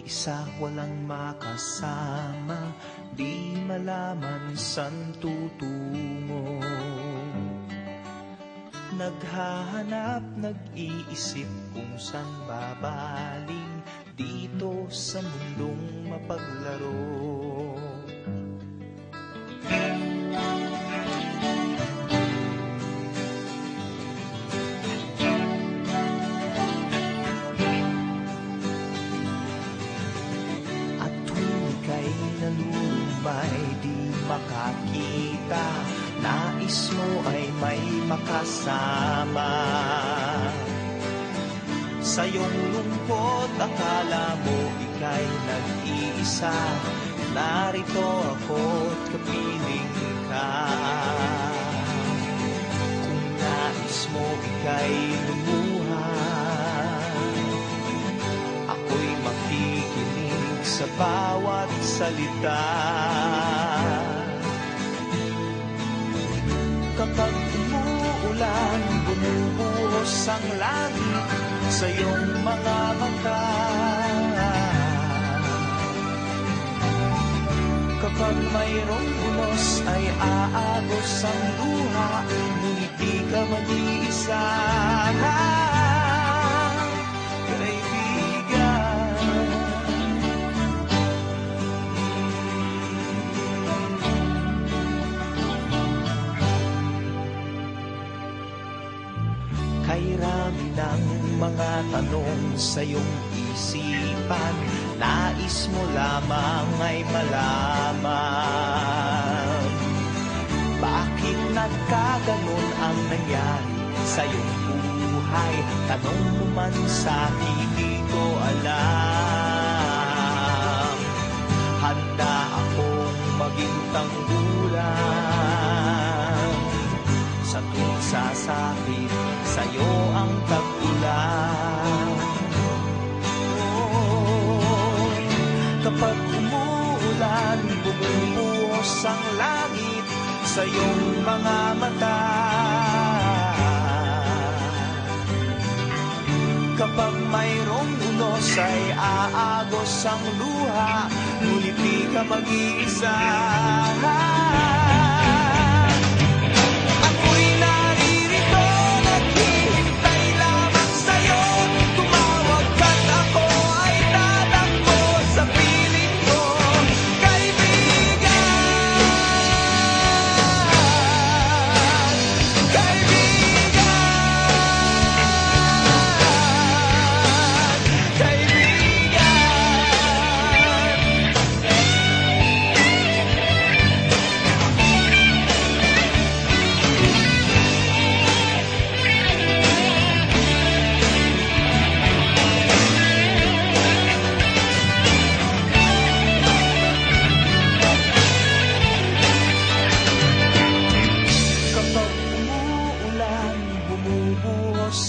Mag-isa walang makasama, di malaman san tutungo. Naghahanap, nag-iisip kung saan babaling dito sa mundong mapaglaro. May di makakita, nais mo ay may makasama. Sa iyong lungkot, akala mo ika'y nag-iisa, narito ako't kapiling ka. Kung nais mo ika'y lumuha, ako'y makikinig sa bawat salita. Kapag umuulan, bumubuhos ang langit sa iyong mga mata. Kapag mayroong unos ay aagos ang luha, ngunit di ka mag-iisa. Kay rami ng mga tanong sa iyong isipan, nais mo lamang ay malaman. Bakit nagkaganon ang nangyari sa iyong buhay? Tanong mo man sa hindi ko alam. Handa akong maging tanggulan sa tuwing sasakit, sa'yo ang tag-ulan. Oh, kapag umuulan, bumubuhos ang langit sa iyong mga mata. Kapag mayroong unos ay aagos ang luha, ngunit di ka mag-iisa.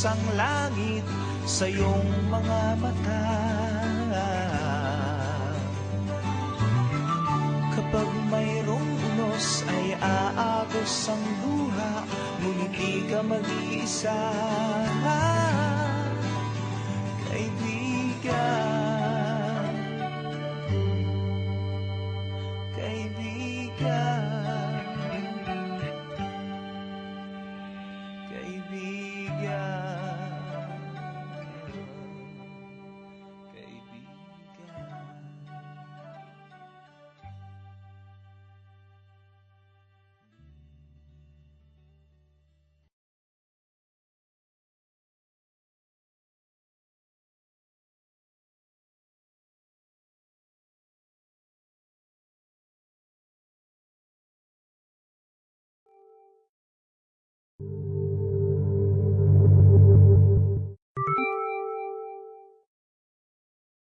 Ang langit sa iyong mga mata. Kapag mayroong unos ay aagos ang luha, ngunit di ka mag-iisa.